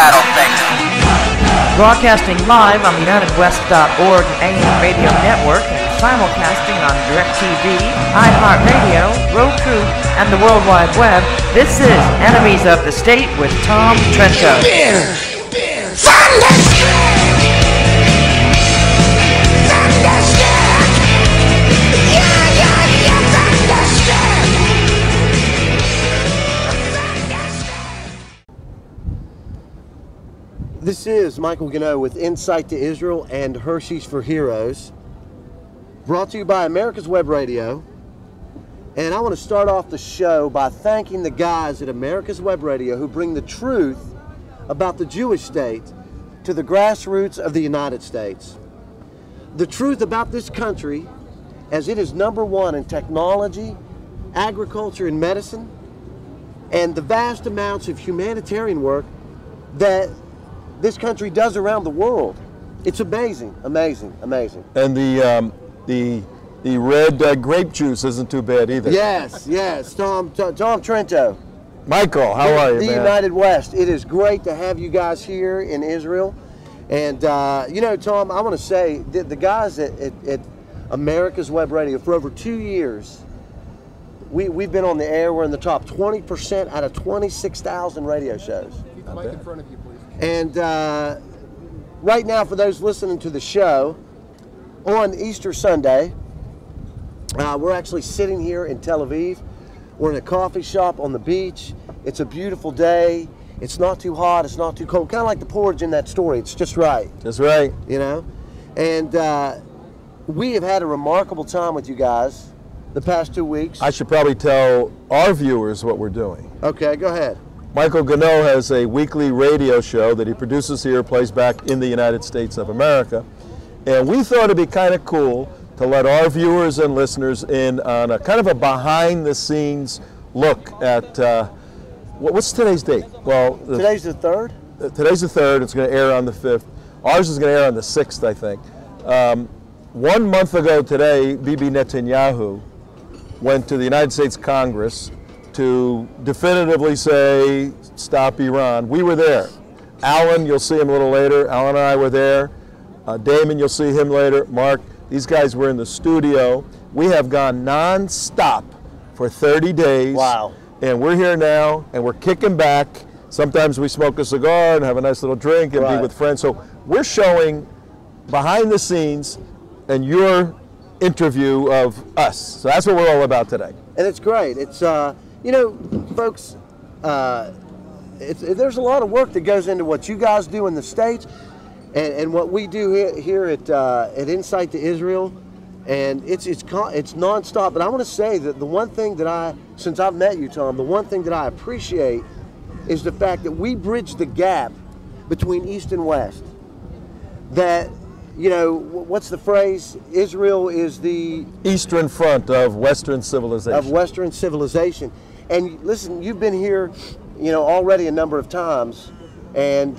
battle, thanks. Broadcasting live on the UnitedWest.org AM radio network and simulcasting on DirecTV, iHeartRadio, Roku, and the World Wide Web, this is Enemies of the State with Tom Trento. This is Michael Ganoe with Insight to Israel and Hersheys for Heroes, brought to you by America's Web Radio. And I want to start off the show by thanking the guys at America's Web Radio who bring the truth about the Jewish state to the grassroots of the United States. The truth about this country, as it is #1 in technology, agriculture, and medicine, and the vast amounts of humanitarian work that this country does around the world. It's amazing, amazing, amazing. And the red grape juice isn't too bad either. Yes, yes. Tom Trento. Michael, how are you, The man? United West. It is great to have you guys here in Israel. And, you know, Tom, I want to say the guys at America's Web Radio for over 2 years, we've been on the air. We're in the top 20% out of 26,000 radio shows. Keep the mic in front of you, please. And right now, for those listening to the show, on Easter Sunday, we're actually sitting here in Tel Aviv. We're in a coffee shop on the beach. It's a beautiful day. It's not too hot. It's not too cold. Kind of like the porridge in that story. It's just right. That's right. You know? And we have had a remarkable time with you guys the past 2 weeks. I should probably tell our viewers what we're doing. Okay, go ahead. Michael Ganoe has a weekly radio show that he produces here, plays back in the United States of America. And we thought it'd be kind of cool to let our viewers and listeners in on a kind of a behind-the-scenes look at, what's today's date? Well, Today's the 3rd? Today's the 3rd. It's going to air on the 5th. Ours is going to air on the 6th, I think. 1 month ago today, Bibi Netanyahu went to the United States Congress to definitively say, stop Iran. We were there. Alan, you'll see him a little later. Alan and I were there. Damon, you'll see him later. Mark, these guys were in the studio. We have gone non-stop for 30 days. Wow. And we're here now, and we're kicking back. Sometimes we smoke a cigar and have a nice little drink and be with friends. So we're showing behind the scenes and your interview of us. So that's what we're all about today. And it's great. It's, you know, folks, there's a lot of work that goes into what you guys do in the States and what we do here at Insight to Israel. And it's nonstop. But I want to say that the one thing that since I've met you, Tom, the one thing that I appreciate is the fact that we bridge the gap between East and West. That, you know, what's the phrase? Israel is the Eastern Front of Western civilization. Of Western civilization. And listen, you've been here, you know, already a number of times, and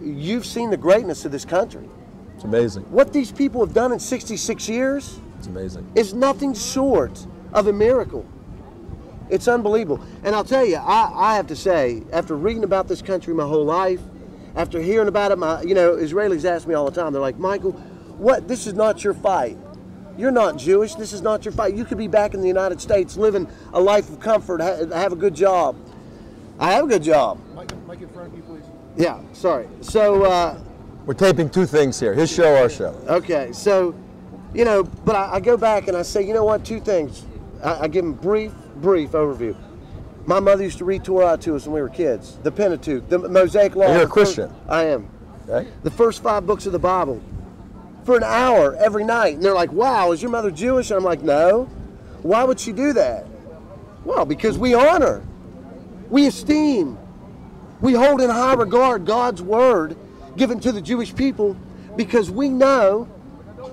you've seen the greatness of this country. It's amazing. What these people have done in 66 years It's amazing. is nothing short of a miracle. It's unbelievable. And I'll tell you, I have to say, after reading about this country my whole life, after hearing about it, you know, Israelis ask me all the time, they're like, Michael, this is not your fight. You're not Jewish. This is not your fight. You could be back in the United States living a life of comfort, have a good job. I have a good job. Mic in front of you, please. Yeah, sorry. So, we're taping two things here, his show, our show. Okay, so, you know, but I go back and I say, you know what, two things. I give them brief overview. My mother used to read Torah to us when we were kids. The Pentateuch, the Mosaic Law. You're a Christian. I am. Okay. The first 5 books of the Bible for an hour every night. And they're like, wow, is your mother Jewish? And I'm like, no. Why would she do that? Well, because we honor, we esteem, we hold in high regard God's word given to the Jewish people, because we know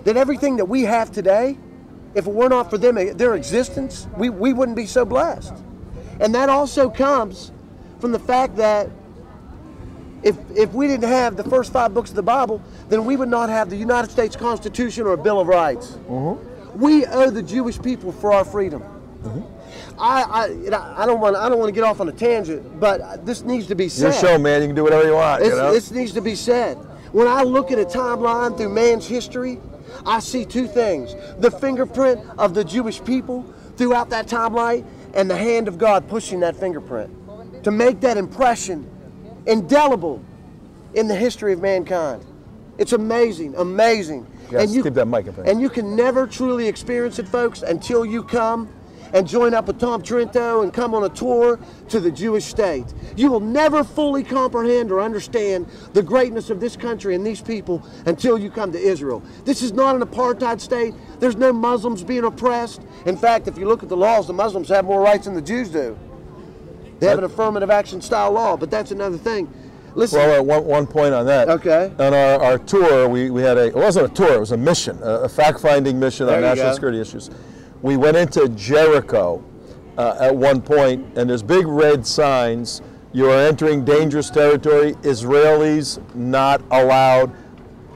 that everything that we have today, if it were not for them, their existence, we wouldn't be so blessed. And that also comes from the fact that if we didn't have the first 5 books of the Bible, then we would not have the United States Constitution or a Bill of Rights. Mm-hmm. We owe the Jewish people for our freedom. Mm-hmm. I don't want to get off on a tangent, but this needs to be said. Your show, man. You can do whatever you want. This needs to be said. When I look at a timeline through man's history, I see two things: the fingerprint of the Jewish people throughout that timeline, and the hand of God pushing that fingerprint to make that impression indelible in the history of mankind. It's amazing, amazing. Yes, keep that mic in front. And you can never truly experience it, folks, until you come and join up with Tom Trento and come on a tour to the Jewish state. You will never fully comprehend or understand the greatness of this country and these people until you come to Israel. This is not an apartheid state. There's no Muslims being oppressed. In fact, if you look at the laws, the Muslims have more rights than the Jews do. They have an affirmative action style law, but that's another thing. Listen. Well, one point on that. Okay. On our tour, we had it wasn't a tour, it was a mission, a fact-finding mission on national security issues. We went into Jericho at one point, and there's big red signs: you are entering dangerous territory. Israelis not allowed.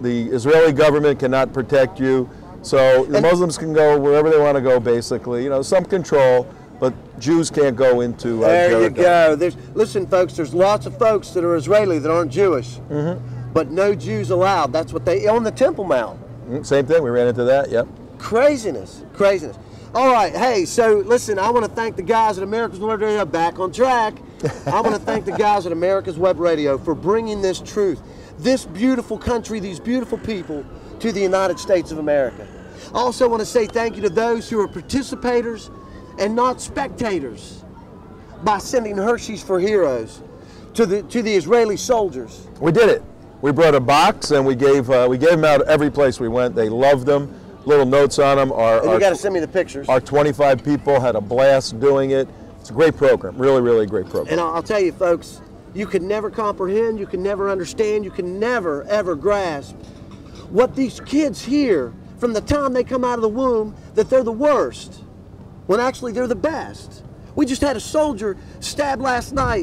The Israeli government cannot protect you. So the Muslims can go wherever they want to go, basically. You know, some control, but Jews can't go into There Jericho. you go. Listen, folks, there's lots of folks that are Israeli that aren't Jewish, but no Jews allowed. That's what they on the Temple Mount. Same thing. We ran into that. Yep. Craziness, craziness. All right, hey, so listen, I want to thank the guys at America's Web Radio, back on track. I want to thank the guys at America's Web Radio for bringing this truth, this beautiful country, these beautiful people to the United States of America. I also want to say thank you to those who are participators and not spectators by sending Hersheys for Heroes to the Israeli soldiers. We did it. We brought a box and we gave them out every place we went. They loved them. Little notes on them. And you got to send me the pictures. Our 25 people had a blast doing it. It's a great program. Really, really great program. And I'll tell you, folks, you can never comprehend, you can never understand, you can never, ever grasp what these kids hear from the time they come out of the womb, that they're the worst, when actually they're the best. We just had a soldier stabbed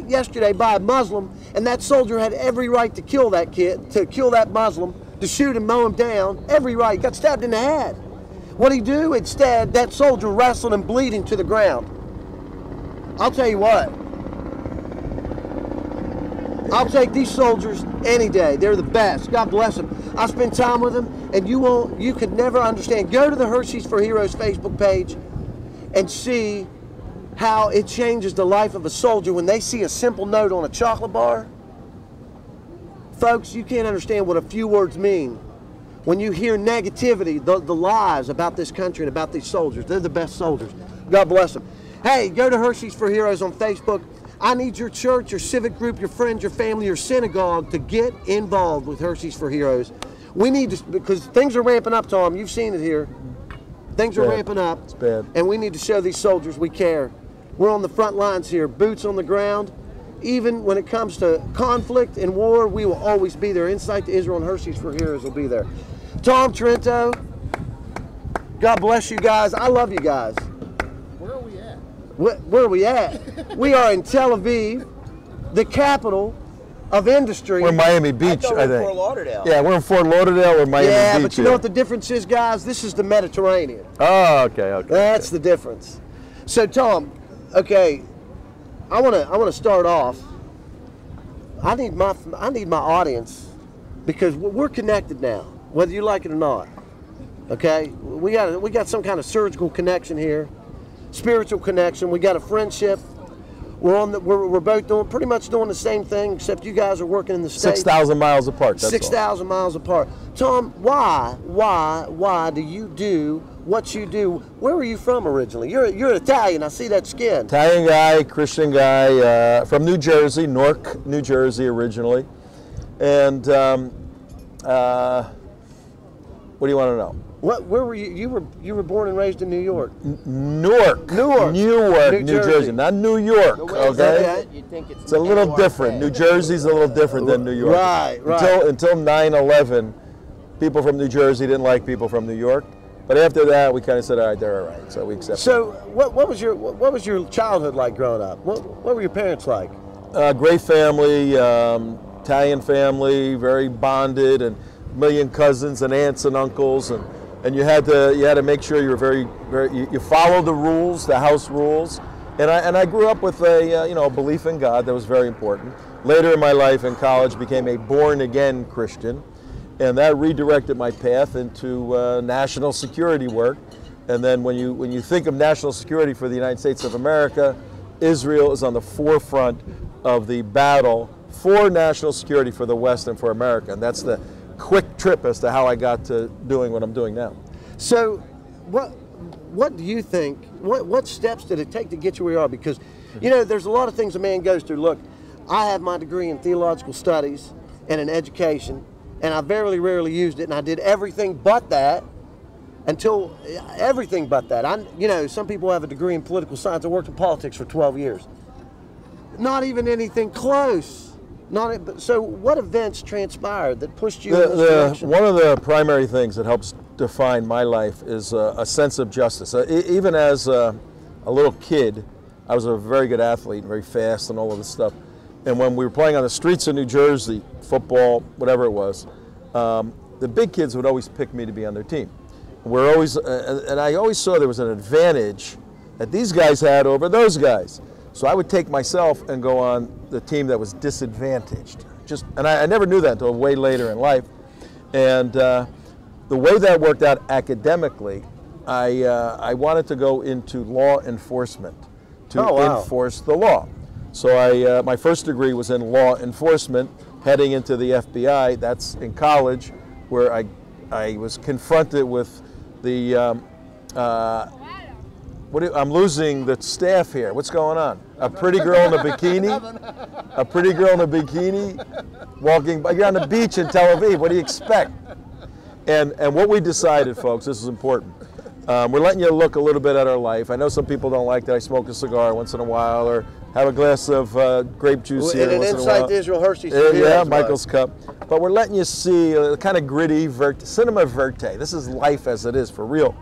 yesterday by a Muslim, and that soldier had every right to kill that kid, to kill that Muslim, to shoot him, mow him down, every right. He got stabbed in the head. What'd he do? Instead, that soldier wrestled him bleeding to the ground. I'll tell you what. I'll take these soldiers any day. They're the best. God bless them. I spend time with them, and you could never understand. Go to the Hersheys for Heroes Facebook page and see how it changes the life of a soldier when they see a simple note on a chocolate bar. Folks, you can't understand what a few words mean. When you hear negativity, the lies about this country and about these soldiers, they're the best soldiers. God bless them. Hey, go to Hersheys for Heroes on Facebook. I need your church, your civic group, your friends, your family, your synagogue to get involved with Hersheys for Heroes. We need to, because things are ramping up, Tom. You've seen it here. Things are ramping up. It's bad. And we need to show these soldiers we care. We're on the front lines here, boots on the ground. Even when it comes to conflict and war, we will always be there. Insight to Israel and Hersheys for Heroes will be there. Tom Trento, God bless you guys. I love you guys. Where are we at? Where are we at? We are in Tel Aviv, the capital of industry. We're in Miami Beach, I think. Fort Lauderdale. Yeah, we're in Fort Lauderdale. We're Miami Beach. Yeah, but you know what the difference is, guys? This is the Mediterranean. Oh, okay. That's the difference. So, Tom, okay, I want to start off. I need my audience, because we're connected now, whether you like it or not. Okay, we got some kind of surgical connection here, spiritual connection. We got a friendship. We're both pretty much doing the same thing, except you guys are working in the States. 6,000 miles apart. 6,000 miles apart. Tom, why do you do what you do? Where were you from originally? You're Italian. I see that skin. Italian guy, Christian guy, from New Jersey, Newark, New Jersey originally. And what do you want to know? Where were you? You were born and raised in New York. Newark, New Jersey, not New York. Okay, it's a little different. New Jersey's a little different than New York. Right. Until 9/11, people from New Jersey didn't like people from New York. But after that, we kind of said, all right, they're all right. So we accepted. So what was your childhood like growing up? What were your parents like? Great family, Italian family, very bonded, and a million cousins and aunts and uncles, and and you had to make sure you were you followed the rules, the house rules. And I grew up with a belief in God that was very important. Later in my life in college, became a born-again Christian, and that redirected my path into national security work. And then when you think of national security for the United States of America, Israel is on the forefront of the battle for national security for the West and for America. And that's the quick trip as to how I got to doing what I'm doing now. So, what do you think? What steps did it take to get you where you are? Because, there's a lot of things a man goes through. Look, I have my degree in theological studies and in education, and I very rarely used it, and I did everything but that everything but that. Some people have a degree in political science. I worked in politics for 12 years. Not even anything close. So what events transpired that pushed you in this direction? One of the primary things that helps define my life is a sense of justice. Even as a little kid, I was a very good athlete, very fast and all of this stuff. And when we were playing on the streets of New Jersey, football, whatever it was, the big kids would always pick me to be on their team. And I always saw there was an advantage that these guys had over those guys. So I would take myself and go on the team that was disadvantaged. And I never knew that until way later in life. And the way that worked out academically, I wanted to go into law enforcement to enforce the law. So my first degree was in law enforcement, heading into the FBI. That's in college, where I was confronted with the I'm losing the staff here. What's going on? A pretty girl in a bikini? A pretty girl in a bikini walking by. You're on the beach in Tel Aviv. What do you expect? And what we decided, folks, this is important. We're letting you look a little bit at our life. I know some people don't like that I smoke a cigar once in a while or have a glass of grape juice here and once an in a while. Insight to Israel Hershey's. Yeah, Michael's cup. But we're letting you see a kind of gritty, cinema verte. This is life as it is, for real.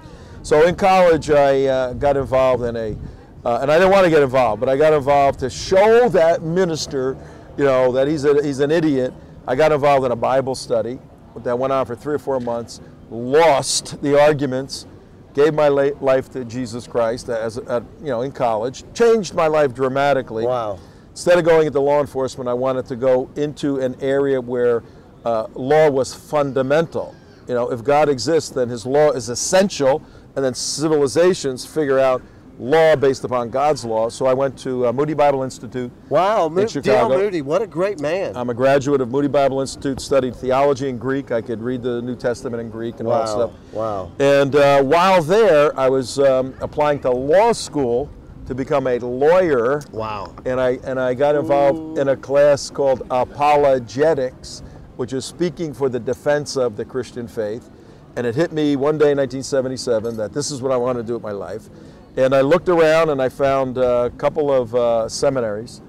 So in college, I got involved in and I didn't want to get involved, but I got involved to show that minister, that he's an idiot. I got involved in a Bible study that went on for 3 or 4 months, lost the arguments, gave my life to Jesus Christ in college, changed my life dramatically. Wow. Instead of going into law enforcement, I wanted to go into an area where law was fundamental. If God exists, then his law is essential, and then civilizations figure out law based upon God's law. So I went to Moody Bible Institute in Chicago. D.L. Moody, what a great man. I'm a graduate of Moody Bible Institute, studied theology in Greek. I could read the New Testament in Greek and all that stuff. Wow. And while there, I was applying to law school to become a lawyer. Wow. And I got involved in a class called apologetics, which is speaking for the defense of the Christian faith. And it hit me one day in 1977 that this is what I want to do with my life. And I looked around and I found a couple of seminaries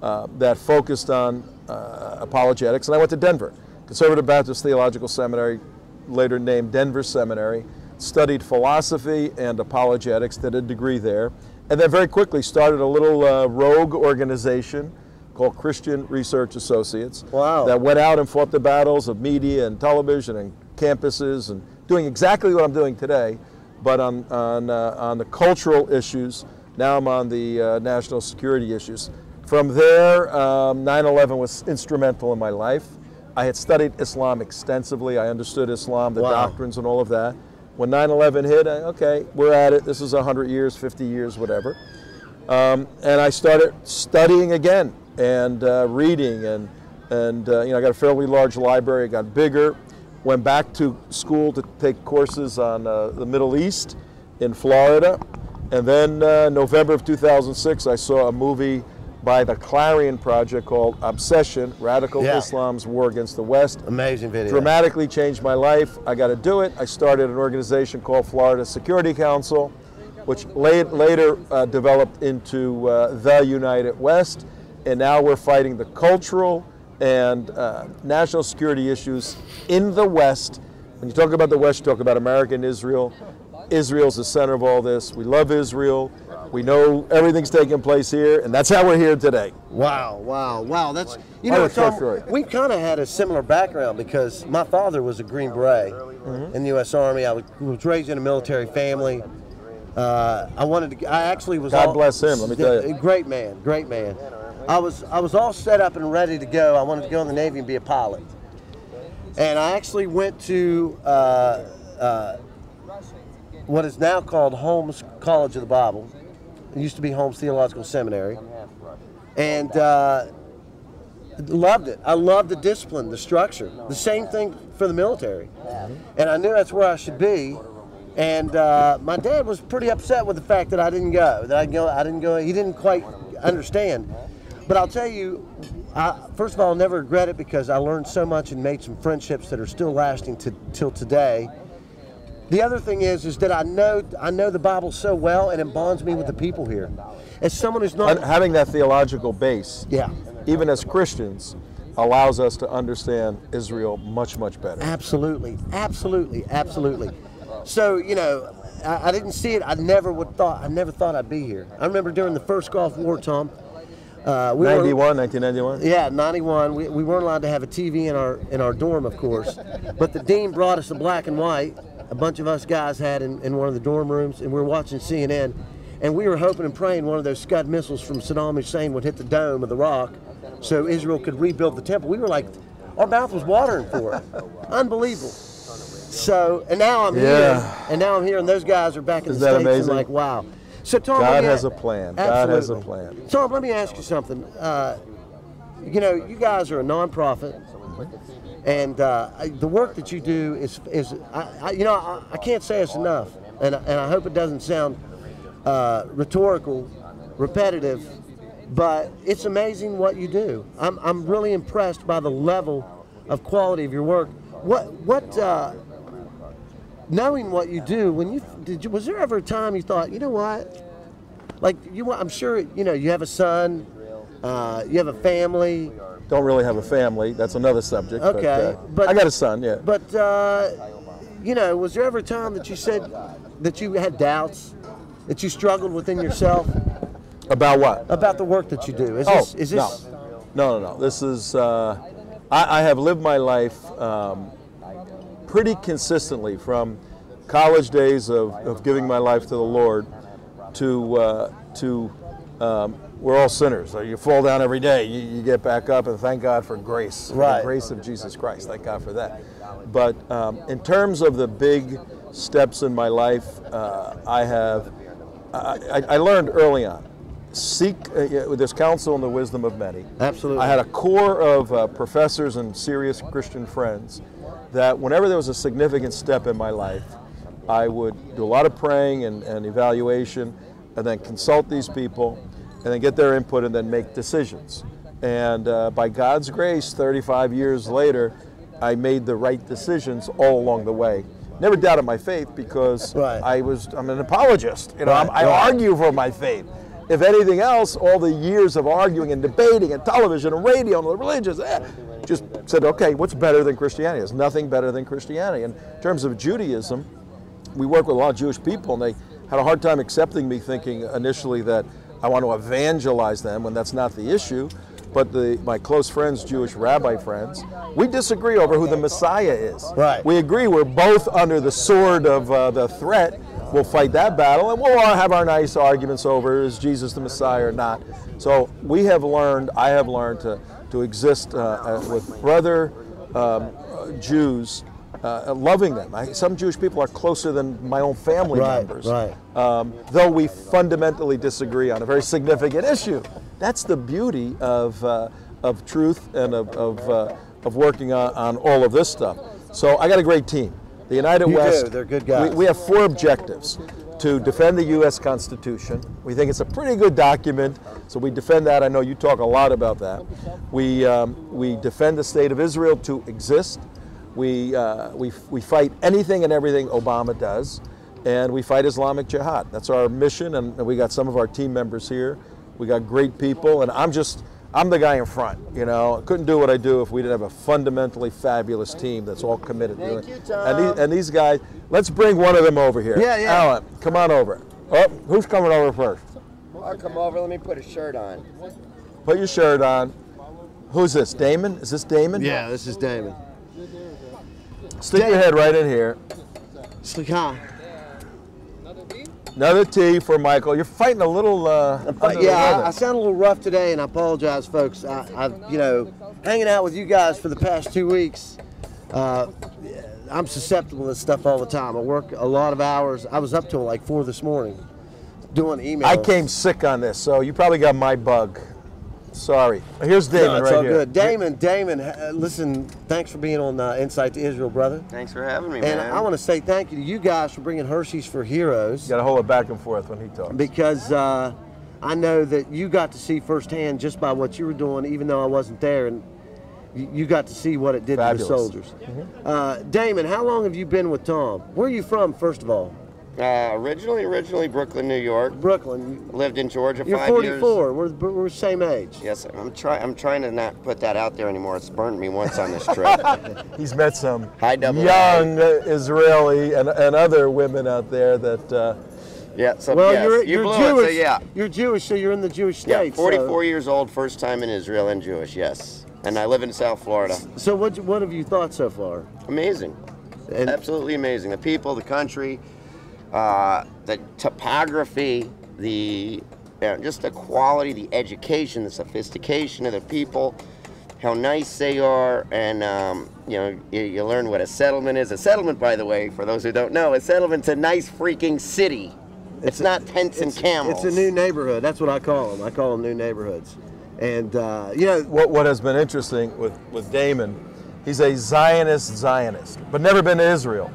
that focused on apologetics. And I went to Denver, Conservative Baptist Theological Seminary, later named Denver Seminary, studied philosophy and apologetics, did a degree there. And then very quickly started a little rogue organization called Christian Research Associates. Wow. That went out and fought the battles of media and television and campuses and doing exactly what I'm doing today, but on the cultural issues. Now I'm on the national security issues. From there, 9/11 was instrumental in my life. I had studied Islam extensively. I understood Islam, the doctrines and all of that. When 9/11 hit, okay, we're at it. This is 100 years, 50 years, whatever. And I started studying again and reading, and I got a fairly large library. It got bigger. Went back to school to take courses on the Middle East in Florida. And then November of 2006, I saw a movie by the Clarion Project called Obsession, Radical Islam's War Against the West. Amazing video. Dramatically changed my life. I got to do it. I started an organization called Florida Security Council, which later developed into the United West. And now we're fighting the cultural and national security issues in the West. When you talk about the West, you talk about America and Israel. Israel's the center of all this. We love Israel. We know everything's taking place here, and that's how we're here today. Wow, wow, wow. That's, you Oh, know, it's short Tom, story. we kind of had a similar background because my father was a Green Beret in the U.S. Army. I was raised in a military family. I actually was. God bless him, let me tell you. Great man, great man. I was all set up and ready to go. I wanted to go in the Navy and be a pilot. And I actually went to what is now called Holmes College of the Bible. It used to be Holmes Theological Seminary. And loved it. I loved the discipline, the structure. The same thing for the military. And I knew that's where I should be. And my dad was pretty upset with the fact that I didn't go. I didn't go. He didn't quite understand. But I'll tell you, first of all, I'll never regret it because I learned so much and made some friendships that are still lasting till today. The other thing is that I know the Bible so well, and it bonds me with the people here. As someone who's not Having that theological base, yeah, even as Christians, allows us to understand Israel much, much better. absolutely, absolutely, absolutely. So you know, I didn't see it. I never thought I'd be here. I remember during the first Gulf War, Tom. 1991. Yeah, 91. We weren't allowed to have a TV in our dorm, of course. But the dean brought us a black and white. A bunch of us guys had in one of the dorm rooms, and we were watching CNN. And we were hoping and praying one of those Scud missiles from Saddam Hussein would hit the dome of the rock so Israel could rebuild the temple. We were like, our mouth was watering for it. Unbelievable. So, and now I'm here. And now I'm here, and those guys are back in the States. Amazing? I'm like, wow. So Tom, God has a plan. God has a plan. Tom, let me ask you something. You know, you guys are a nonprofit, and the work that you do is I can't say it's enough, and I hope it doesn't sound rhetorical, repetitive, but it's amazing what you do. I'm really impressed by the level of quality of your work. Knowing what you do, was there ever a time you thought, you know what? Like I'm sure you have a son, you have a family. Don't really have a family. That's another subject. Okay, but I got a son. Yeah. But was there ever a time that you said that you had doubts, that you struggled within yourself About what? about the work that you do? Is this? No. This is. I have lived my life pretty consistently from college days of giving my life to the Lord to we're all sinners. So you fall down every day, you get back up, and thank God for grace, for the grace of Jesus Christ. Thank God for that. But in terms of the big steps in my life, I learned early on, seek, there's counsel in the wisdom of many. Absolutely. I had a core of professors and serious Christian friends that whenever there was a significant step in my life, I would do a lot of praying and evaluation, and then consult these people, and then get their input, and then make decisions. And by God's grace, 35 years later, I made the right decisions all along the way. Never doubted my faith because I'm an apologist. I argue for my faith. If anything else, all the years of arguing and debating and television and radio and the religious, just said, okay, what's better than Christianity? There's nothing better than Christianity. And in terms of Judaism, we work with a lot of Jewish people, and they had a hard time accepting me, thinking initially that I want to evangelize them when that's not the issue. But my close friends, Jewish rabbi friends, we disagree over who the Messiah is. Right. We agree we're both under the sword of the threat. We'll fight that battle, and we'll all have our nice arguments over is Jesus the Messiah or not. So I have learned to exist with brother Jews, loving them. Some Jewish people are closer than my own family members. Though we fundamentally disagree on a very significant issue. That's the beauty of truth and of working on all of this stuff. So I got a great team. The United West. They're good guys. We have 4 objectives: to defend the U.S. Constitution. We think it's a pretty good document, so we defend that. I know you talk a lot about that. We defend the state of Israel to exist. We fight anything and everything Obama does, and we fight Islamic Jihad. That's our mission, and we got some of our team members here. We got great people, and I'm the guy in front. I couldn't do what I do if we didn't have a fundamentally fabulous team that's all committed to it. Thank you, Tom. And these guys, let's bring one of them over here. Yeah. Alan, come on over. Oh, who's coming over first? I'll come over. Let me put a shirt on. Put your shirt on. Who's this? Damon? Is this Damon? Yeah, this is Damon. Stick your head right in here. Slicha. Another T for Michael. You're fighting a little. Under the Yeah, weather. I sound a little rough today, and I apologize, folks. You know, hanging out with you guys for the past 2 weeks, I'm susceptible to this stuff all the time. I work a lot of hours. I was up till like 4 this morning doing emails. I came sick on this, so you probably got my bug. Sorry. Here's Damon No, it's right all here. good. Damon, listen, thanks for being on Insight to Israel, brother. Thanks for having me, And man. I want to say thank you to you guys for bringing Hersheys for Heroes. You got to hold it back and forth when he talks. Because I know that you got to see firsthand just by what you were doing, even though I wasn't there, and you got to see what it did Fabulous. to the soldiers. Damon, how long have you been with Tom? Where are you from, first of all? Originally Brooklyn, New York. Brooklyn. Lived in Georgia You're 5 years. 44. We're the same age. Yes, I'm trying to not put that out there anymore. It's burned me once on this trip. He's met some Hi, double young Israeli and other women out there that. Yeah. So Well, yes, you're blew Jewish. It, so yeah. You're Jewish, so you're in the Jewish Yeah. state. 44 years old, first time in Israel and Jewish. Yes. And I live in South Florida. So what have you thought so far? Amazing. And Absolutely amazing. The people, the country, the topography, just the quality, the education, the sophistication of the people, how nice they are, and you learn what a settlement is. A settlement, by the way, for those who don't know, a settlement's a nice freaking city. It's not tents and camels. It's a new neighborhood. That's what I call them. I call them new neighborhoods. And What has been interesting with Damon, he's a Zionist, but never been to Israel.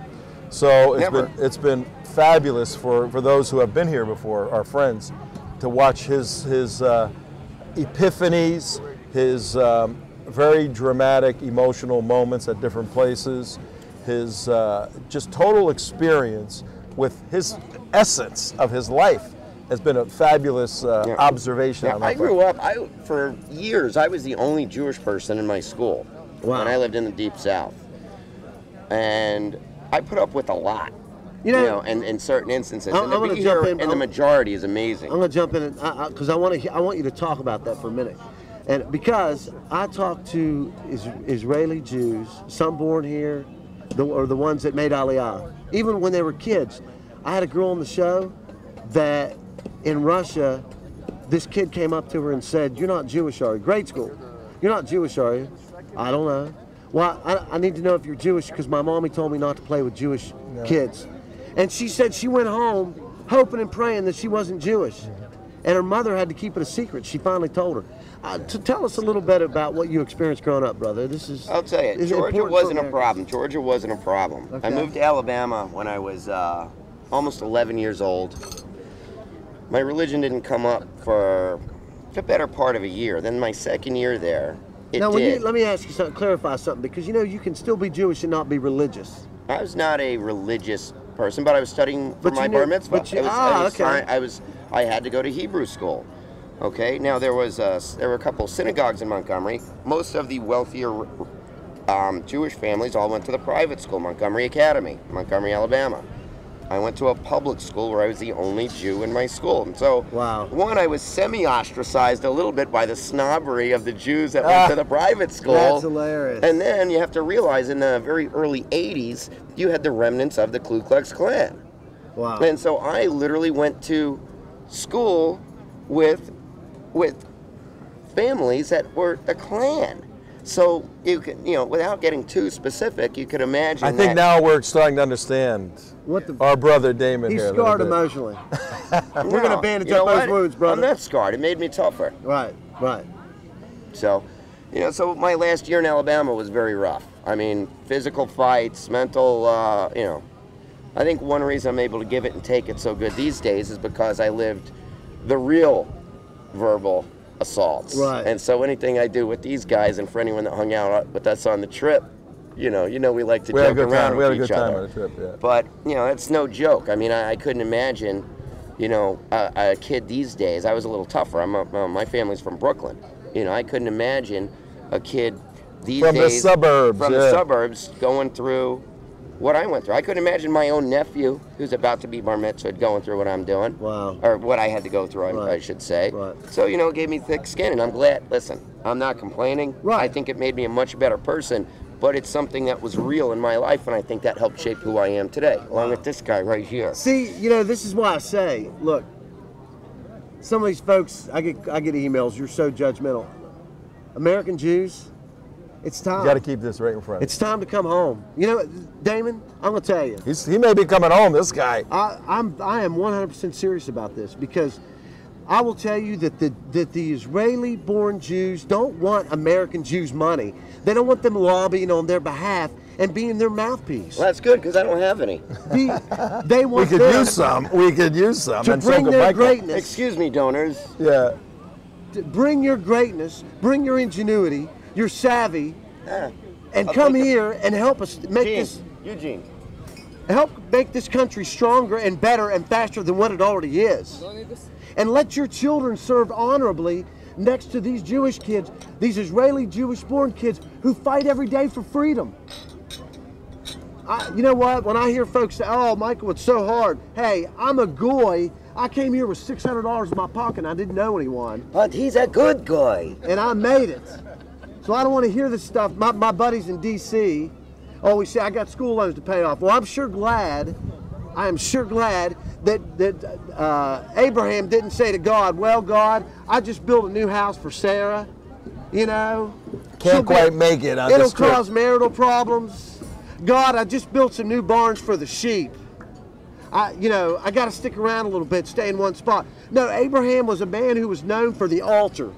So it's been fabulous for those who have been here before, our friends, to watch his epiphanies, his very dramatic, emotional moments at different places, his just total experience with his essence of his life has been a fabulous observation. Yeah, on that I grew up, for years, I was the only Jewish person in my school. Wow. When I lived in the Deep South. And I put up with a lot. You know, in certain instances. I'm And to gonna be jump here in. in the majority is amazing. I'm going to jump in because I want you to talk about that for a minute. And because I talk to Israeli Jews, some born here, or the ones that made Aliyah, even when they were kids. I had a girl on the show that in Russia, this kid came up to her and said, "You're not Jewish, are you?" Grade school. "You're not Jewish, are you?" "I don't know." "Well, I need to know if you're Jewish because my mommy told me not to play with Jewish kids." And she said she went home hoping and praying that she wasn't Jewish. And her mother had to keep it a secret. She finally told her. To tell us a little bit about what you experienced growing up, brother. I'll tell you, Georgia wasn't a problem. Georgia wasn't a problem. Okay. I moved to Alabama when I was almost 11 years old. My religion didn't come up for the better part of a year. Then my second year there, it did. Let me ask you something, clarify something, because you can still be Jewish and not be religious. I was not a religious person, but I was studying for But my you knew- bar mitzvah. but you- I had to go to Hebrew school. Okay, now there were a couple of synagogues in Montgomery. Most of the wealthier Jewish families all went to the private school, Montgomery Academy, Montgomery, Alabama. I went to a public school where I was the only Jew in my school. And so, Wow. one, I was semi-ostracized a little bit by the snobbery of the Jews that went to the private school. That's hilarious. And then you have to realize in the very early 80s, you had the remnants of the Ku Klux Klan. Wow. And so I literally went to school with families that were the Klan. So you can, without getting too specific, you could imagine. I think now we're starting to understand our brother Damon He's here. scarred emotionally. We're going to bandage up those wounds, brother. I'm not scarred. It made me tougher. Right. So, so my last year in Alabama was very rough. I mean, physical fights, mental, I think one reason I'm able to give it and take it so good these days is because I lived the real verbal assaults. Right. And so anything I do with these guys, and for anyone that hung out with us on the trip, we like to joke around with each other. We had a good time on the trip, yeah. But, it's no joke. I mean, I couldn't imagine, a kid these days. I was a little tougher. My family's from Brooklyn. I couldn't imagine a kid these days. From the suburbs, From the suburbs going through what I went through. I couldn't imagine my own nephew, who's about to be bar mitzvah, going through what I'm doing. Wow. Or what I had to go through, Right. I should say. Right. So, you know, it gave me thick skin, and I'm glad. Listen, I'm not complaining. Right. I think it made me a much better person, but it's something that was real in my life, and I think that helped shape who I am today, along with this guy right here. See, you know, this is why I say, look, some of these folks, I get emails, you're so judgmental. American Jews, it's time. You got to keep this right in front. It's time to come home. You know, Damon, I'm gonna tell you. He may be coming home, this guy. I am 100% serious about this, because I will tell you that the Israeli-born Jews don't want American Jews' money. They don't want them lobbying on their behalf and being their mouthpiece. Well, that's good, because I don't have any. They want We could them use some. We could use some. to And so bring could their Michael. greatness. Excuse me, donors. Yeah. To bring your greatness, bring your ingenuity, your savvy, and I'll come take it. here and help us make Eugene. this country stronger and better and faster than what it already is. And let your children serve honorably next to these Jewish kids, these Israeli Jewish-born kids who fight every day for freedom. You know what? When I hear folks say, "Oh, Michael, it's so hard," hey, I'm a goy. I came here with $600 in my pocket and I didn't know anyone, But he's a good guy. and I made it. So I don't want to hear this stuff. My buddies in D.C. always say, "I got school loans to pay off." Well, I am sure glad that Abraham didn't say to God, "Well, God, I just built a new house for Sarah. You know, Can't quite make it on it'll this trip. cause marital problems. God, I just built some new barns for the sheep. I got to stick around a little bit, stay in one spot." No, Abraham was a man who was known for the altar.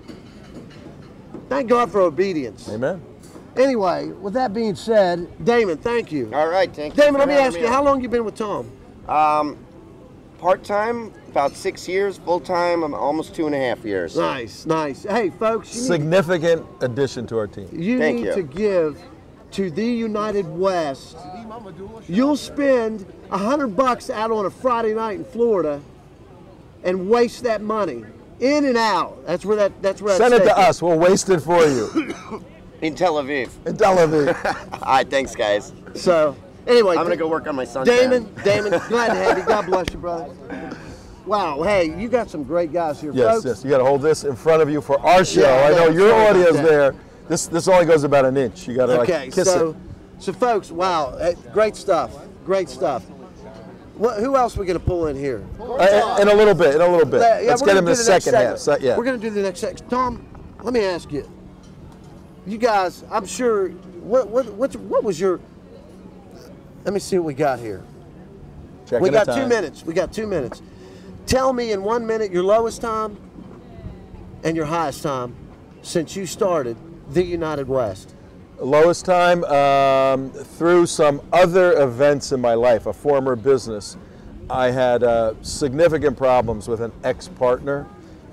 Thank God for obedience. Amen. Anyway, with that being said, Damon, thank you. All right, thank you. Damon, for let me having ask you, how long you been with Tom? Part-time, about 6 years. Full-time, I'm almost 2.5 years. Nice, nice. Hey, folks, Significant addition to our team. you Thank need you. to give to the United West. You'll spend $100 out on a Friday night in Florida and waste that money in and out. That's where that. Send it to us. We'll waste it for you. In Tel Aviv. In Tel Aviv. All right, thanks, guys. So, anyway, I'm going to go work on my son's Damon, band. glad to have you. God bless you, brother. Wow, hey, you got some great guys here, Yes, folks. yes. You got to hold this in front of you for our show. Yeah, I know yeah, your sorry about audience that. there. This only goes about an inch. You got to Okay, like kiss so it. folks, wow, hey, great stuff, great stuff. Who else are we going to pull in here? In a little bit. Yeah, Let's we're get gonna him do the next second half. segment. So, yeah. We're going to do the next section. Tom, let me ask you. You guys, I'm sure. What was your? Let me see what we got here. Checking We the got time. 2 minutes. We got 2 minutes. Tell me in 1 minute your lowest time and your highest time since you started the United West. Lowest time, through some other events in my life, a former business, I had significant problems with an ex-partner,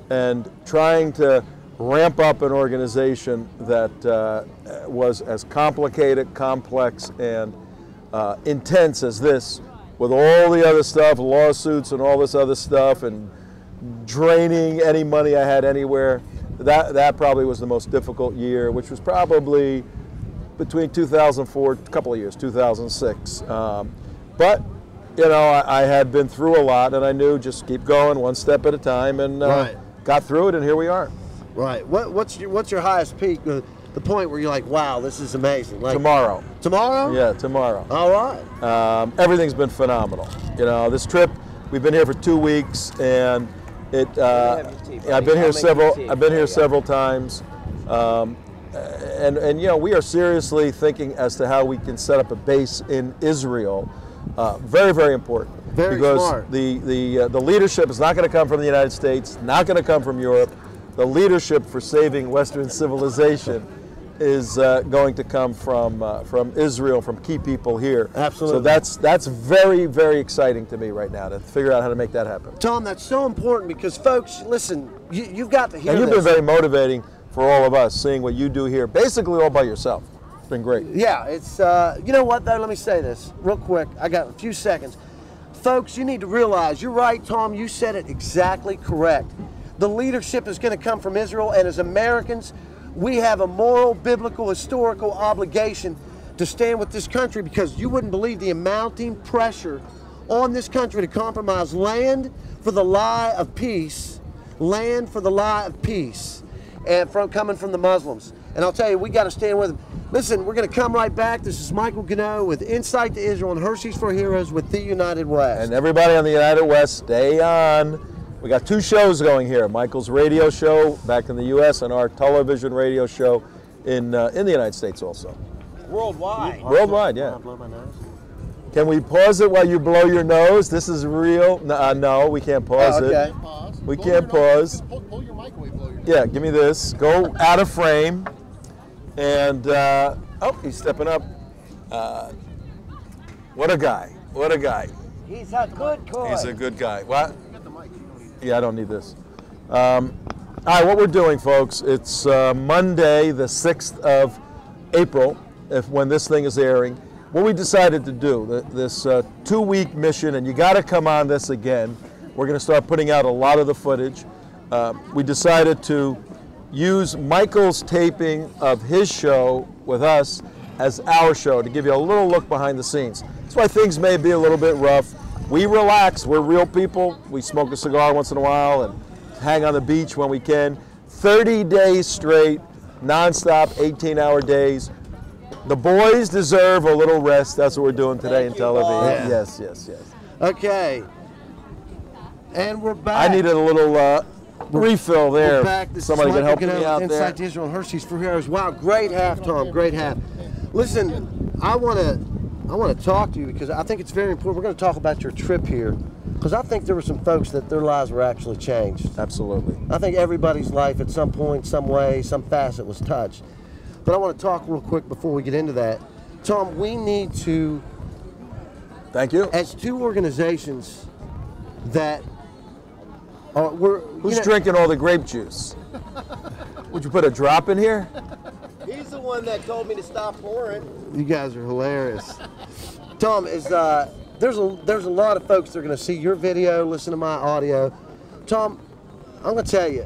and trying to ramp up an organization that was as complicated, complex, and intense as this, with all the other stuff, lawsuits and all this other stuff, and draining any money I had anywhere. That probably was the most difficult year, which was probably between 2004, a couple of years, 2006. But, you know, I had been through a lot, and I knew just keep going one step at a time, and Right. got through it, and here we are. Right. What's your highest peak? The point where you're like, wow, this is amazing. Like Tomorrow. Tomorrow? Yeah, tomorrow. All right. Everything's been phenomenal. You know, this trip, we've been here for 2 weeks, and I've been here several times. And you know, we are seriously thinking as to how we can set up a base in Israel. Very, very important. Very because smart. the leadership is not going to come from the United States, not going to come from Europe. The leadership for saving Western civilization is going to come from Israel, from key people here. Absolutely. So that's very, very exciting to me right now to figure out how to make that happen. Tom, that's so important because, folks, listen, you've got to hear And you've this. been very motivating for all of us, seeing what you do here, basically all by yourself. It's been great. Yeah, it's, you know what, though, let me say this real quick. I got a few seconds. Folks, you need to realize, you're right, Tom, you said it exactly correct. The leadership is going to come from Israel, and as Americans, we have a moral, biblical, historical obligation to stand with this country, because you wouldn't believe the mounting pressure on this country to compromise land for the lie of peace, land for the lie of peace, and coming from the Muslims. And I'll tell you, we got to stand with them. Listen, we're going to come right back. This is Michael Ganoe with Insight to Israel and Hershey's for Heroes with the United West. And everybody on the United West, stay on. We got 2 shows going here. Michael's radio show back in the U.S. and our television radio show in the United States also. Worldwide. Worldwide, yeah. Can I blow my nose? Can we pause it while you blow your nose? This is real. No, we can't pause okay. it. Pause. We Blow can't your nose. pause. Pull your mic away, blow your nose. Yeah, give me this. Go out of frame. And, oh, he's stepping up. What a guy. What a guy. He's a good boy. He's a good guy. What? Yeah, I don't need this. All right, what we're doing, folks, it's Monday, the 6th of April, when this thing is airing. What we decided to do, this 2-week mission, and you got to come on this again. We're going to start putting out a lot of the footage. We decided to use Michael's taping of his show with us as our show to give you a little look behind the scenes. That's why things may be a little bit rough. We relax. We're real people. We smoke a cigar once in a while and hang on the beach when we can. 30 days straight, nonstop, 18-hour days. The boys deserve a little rest. That's what we're doing today in Tel Aviv. Yeah. Yes, yes, yes. Okay. And we're back. I needed a little refill there. We're back. This Somebody is can help Michael me Ganoe, out Insight to there. Israel and Hershey's for Heroes. Wow, great half, Tom. Great half. Listen, I want to talk to you because I think it's very important. We're going to talk about your trip here because I think there were some folks that their lives were actually changed. Absolutely. I think everybody's life at some point, some way, some facet was touched. But I want to talk real quick before we get into that. Tom, we need to, Thank you. as 2 organizations that Who's drinking all the grape juice? Would you put a drop in here? He's the one that told me to stop pouring. You guys are hilarious. Tom, there's a lot of folks that are going to see your video, listen to my audio. Tom, I'm going to tell you,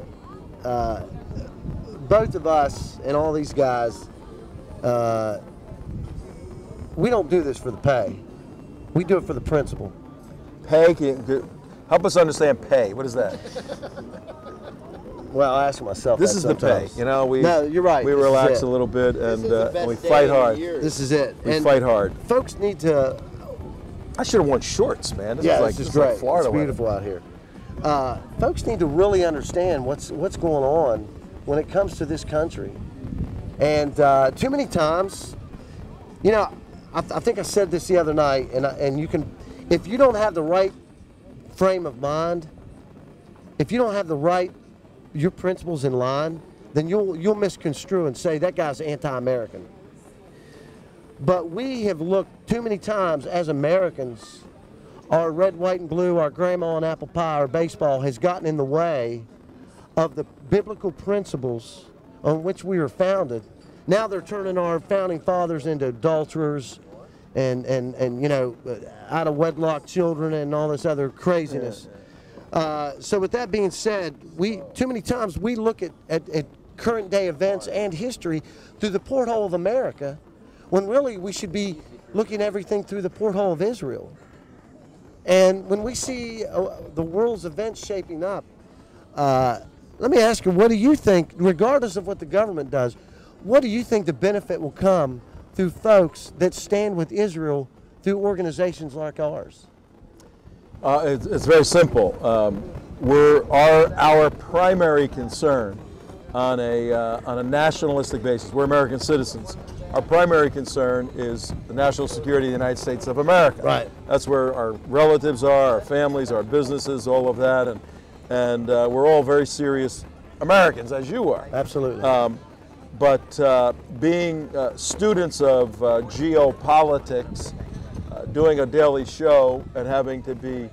both of us and all these guys, we don't do this for the pay. We do it for the principle. Pay? Help us understand pay. What is that? Well, I ask myself This that is the pay. sometimes. You know, No, you're right. We This is relax it. a little bit and This is the best we day fight of the hard. year. This is it. We fight hard. Folks need to. I should have worn shorts, man. This Yeah, is like this is like great. Florida It's weather. beautiful out here. Folks need to really understand what's going on when it comes to this country. And too many times, you know, I think I said this the other night, and you can, if you don't have the right frame of mind, if you don't have your principles in line, then you'll misconstrue and say that guy's anti-American. But we have looked too many times as Americans, our red, white, and blue, our grandma and apple pie, our baseball has gotten in the way of the biblical principles on which we were founded. Now they're turning our founding fathers into adulterers and you know, out of wedlock children and all this other craziness. So with that being said, too many times we look at current day events and history through the porthole of America, when really we should be looking at everything through the porthole of Israel. And when we see the world's events shaping up, let me ask you, what do you think, regardless of what the government does, what do you think the benefit will come through folks that stand with Israel through organizations like ours? It's very simple. Our primary concern on a nationalistic basis. We're American citizens. Our primary concern is the national security of the United States of America. Right. That's where our relatives are, our families, our businesses, all of that, and we're all very serious Americans, as you are. Absolutely. But being students of geopolitics, doing a daily show and having to be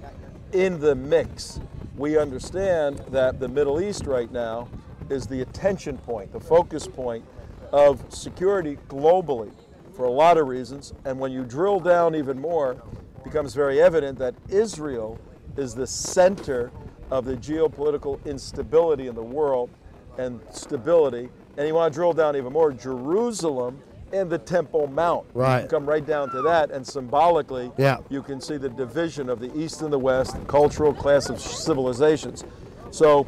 in the mix, we understand that the Middle East right now is the attention point, the focus point of security globally for a lot of reasons. And when you drill down even more, it becomes very evident that Israel is the center of the geopolitical instability in the world and stability. And you want to drill down even more, Jerusalem and the Temple Mount. Right. You come right down to that, and symbolically, Yeah. you can see the division of the East and the West, the cultural class of civilizations. So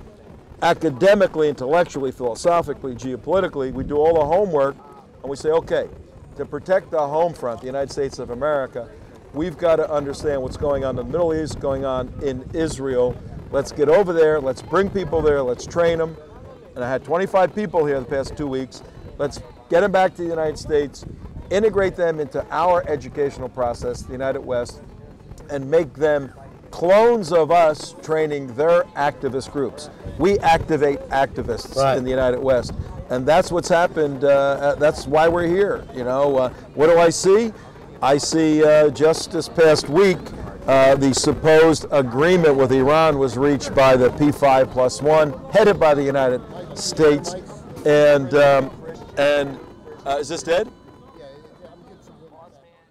academically, intellectually, philosophically, geopolitically, we do all the homework, and we say, okay, to protect the home front, the United States of America, we've got to understand what's going on in the Middle East, going on in Israel. Let's get over there, let's bring people there, let's train them. And I had 25 people here the past 2 weeks. Let's get them back to the United States, integrate them into our educational process, the United West, and make them clones of us training their activist groups. We activate activists in the United West. And that's what's happened. That's why we're here. You know, what do I see? I see just this past week, the supposed agreement with Iran was reached by the P5+1, headed by the United States. And is this dead?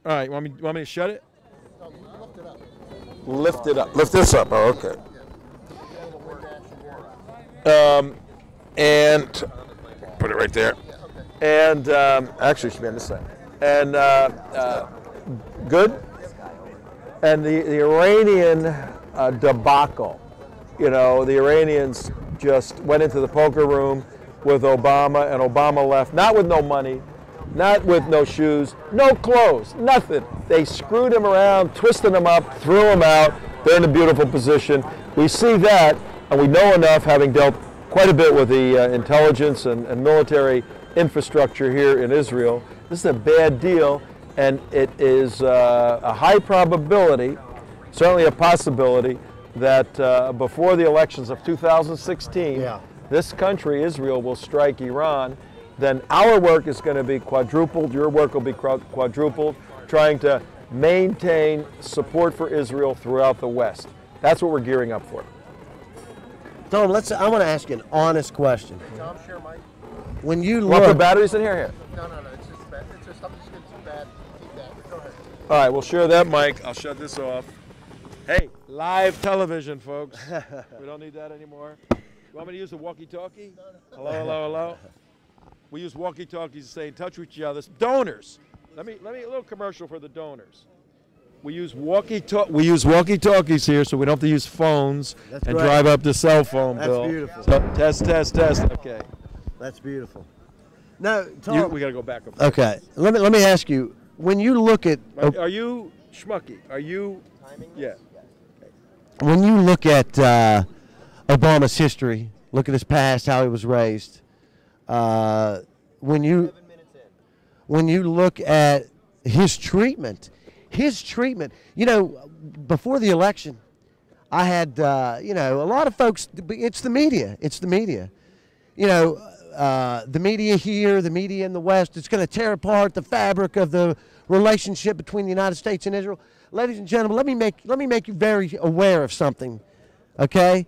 All right, want me to shut it? Lift it up. Lift this up. Oh, okay. And put it right there. And actually, it should be on this side. And good. And the Iranian debacle. You know, the Iranians just went into the poker room with Obama, and Obama left, not with no money, not with no shoes, no clothes, nothing. They screwed him around, twisted him up, threw him out. They're in a beautiful position. We see that, and we know enough, having dealt quite a bit with the intelligence and military infrastructure here in Israel. This is a bad deal, and it is a high probability, certainly a possibility, that before the elections of 2016, this country, Israel, will strike Iran. Then our work is going to be quadrupled, your work will be quadrupled, trying to maintain support for Israel throughout the West. That's what we're gearing up for. Tom, I want to ask you an honest question. Tom, share Mike. When you Want the look, batteries in here? No, it's just bad. I'm just getting too bad. Keep that. Go ahead. All right, we'll share that mic. I'll shut this off. Hey, live television, folks. We don't need that anymore. You want me to use the walkie-talkie? Hello, hello, hello. We use walkie-talkies to stay in touch with each other. Donors. Let me a little commercial for the donors. We use walkie-talkies here, so we don't have to use phones and drive up the cell phone bill. That's beautiful. So, test. Okay. That's beautiful. No, Tom. We got to go back up. Okay. Let me ask you. When you look at, Are you Schmucky? Are you? Yeah. when you look at Obama's history, look at his past, how he was raised. When you look at his treatment, you know, before the election, I had, you know, a lot of folks, it's the media. You know, the media here, the media in the West, it's going to tear apart the fabric of the relationship between the United States and Israel. Ladies and gentlemen, let me make you very aware of something, okay?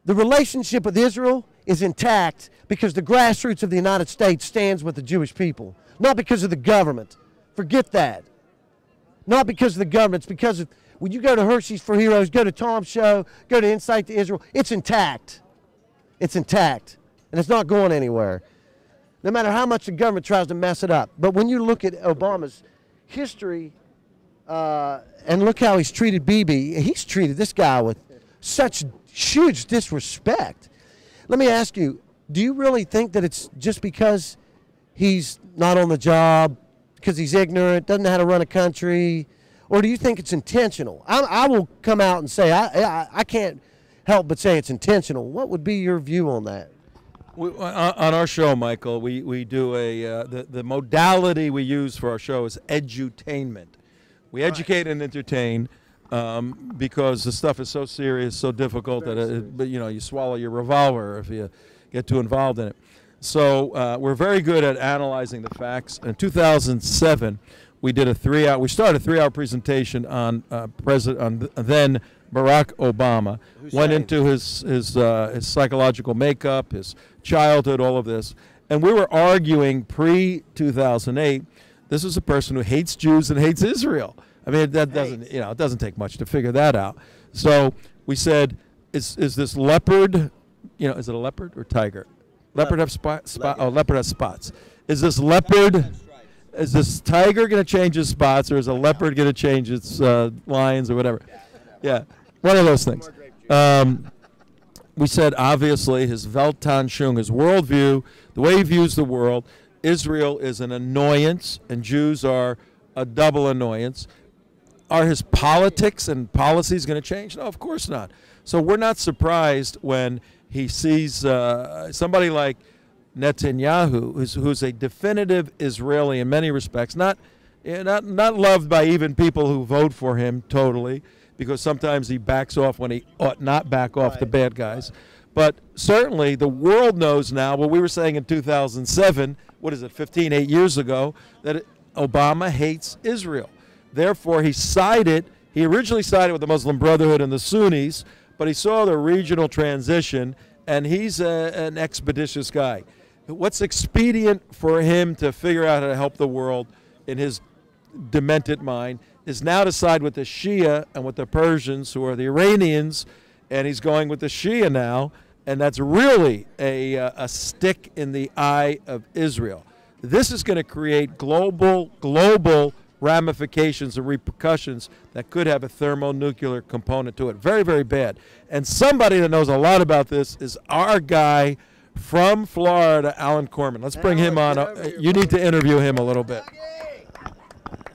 The relationship with Israel is intact because the grassroots of the United States stands with the Jewish people, not because of the government. Forget that. Not because of the government. It's because of, when you go to Hersheys for Heroes, go to Tom's show, go to Insight to Israel, it's intact. It's intact, and it's not going anywhere, no matter how much the government tries to mess it up. But when you look at Obama's history and look how he's treated Bibi, he's treated this guy with such huge disrespect. Let me ask you, do you really think that it's just because he's not on the job, because he's ignorant, doesn't know how to run a country, or do you think it's intentional? I will come out and say I can't help but say it's intentional. What would be your view on that? On our show, Michael, we do the modality we use for our show is edutainment. We educate and entertain because the stuff is so serious, so difficult that you know, you swallow your revolver if you get too involved in it. So we're very good at analyzing the facts. In 2007, we did we started a 3-hour presentation on then Barack Obama. Went into his psychological makeup, his childhood, all of this, and we were arguing pre-2008. This is a person who hates Jews and hates Israel. I mean, that doesn't, you know, it doesn't take much to figure that out. So we said, is this leopard, you know, is it a leopard or tiger? Leopard have spots. Oh, leopard has spots. Is this leopard? is this tiger going to change its spots, or is a leopard going to change its lions or whatever? Yeah, one of those things. We said, obviously, his Weltanschauung, his worldview, the way he views the world, Israel is an annoyance, and Jews are a double annoyance. Are his politics and policies going to change? No, of course not. So we're not surprised when he sees somebody like Netanyahu, who's a definitive Israeli in many respects, not loved by even people who vote for him totally, because sometimes he backs off when he ought not back off the bad guys. But certainly the world knows now, what we were saying in 2007, 8 years ago, that Obama hates Israel. Therefore, he originally sided with the Muslim Brotherhood and the Sunnis, but he saw the regional transition, and he's an expeditious guy. What's expedient for him to figure out how to help the world in his demented mind is now to side with the Shia and with the Persians, who are the Iranians, and he's going with the Shia now, and that's really a stick in the eye of Israel. This is going to create global ramifications and repercussions that could have a thermonuclear component to it. Very, very bad. And somebody that knows a lot about this is our guy from Florida, Alan Corman. Let's bring him on. You need to interview him a little bit.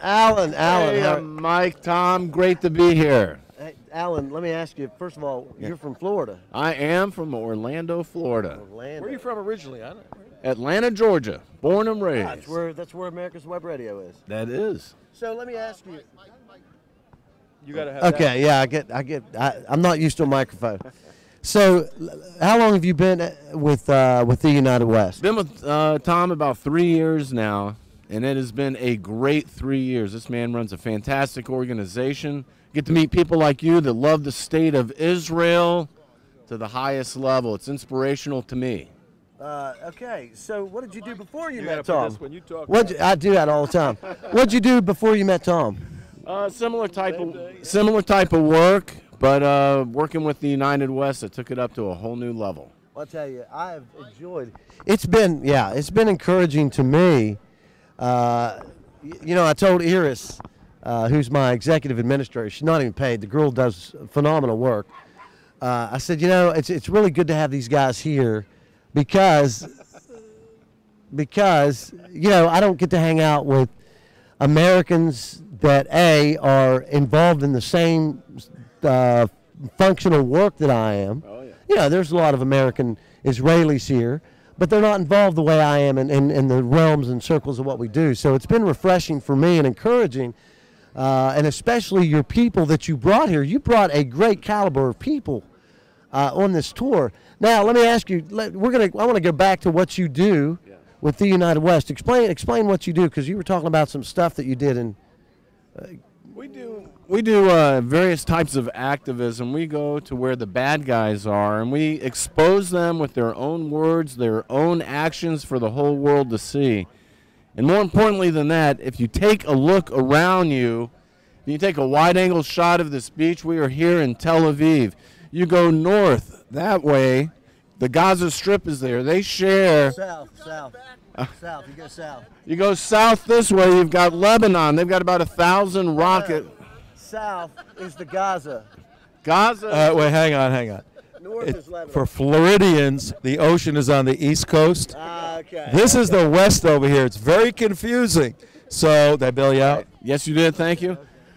Alan. Hey, Mike, Tom, great to be here. Hey, Alan, let me ask you, first of all, you're from Florida. I am from Orlando, Florida. Orlando. Where are you from originally? I don't know. Atlanta, Georgia, born and raised. That's where America's Web Radio is. That is. So let me ask you. You got to have Okay, yeah, I'm not used to a microphone. So, how long have you been with the United West? Been with Tom about 3 years now, and it has been a great 3 years. This man runs a fantastic organization. Get to meet people like you that love the state of Israel to the highest level. It's inspirational to me. Okay, so what did you do before you gotta met put Tom? this when you talk. I do that all the time. What'd you do before you met Tom? Similar type of work, but working with the United West, it took it up to a whole new level. I'll tell you, I have enjoyed. It's been encouraging to me. I told Iris, who's my executive administrator, she's not even paid. The girl does phenomenal work. I said, it's really good to have these guys here, because I don't get to hang out with Americans that are involved in the same functional work that I am. Oh, yeah. There's a lot of American Israelis here, but they're not involved the way I am in the realms and circles of what we do. So it's been refreshing for me and encouraging, and especially your people that you brought here. You brought a great caliber of people on this tour. Now, let me ask you. I want to go back to what you do with the United West. Explain what you do, because you were talking about some stuff that you did in. We do various types of activism. We go to where the bad guys are, and we expose them with their own words, their own actions for the whole world to see. And more importantly than that, if you take a look around you, you take a wide-angle shot of this beach. We are here in Tel Aviv. You go north that way, the Gaza Strip is there. They share. South. You go south. You go south this way, you've got Lebanon. They've got about 1,000 rockets. South is the Gaza. Wait, hang on. North is Lebanon. For Floridians, the ocean is on the east coast. Okay. This is the west over here. It's very confusing. So, did I bail you out? Yes, you did. Thank you.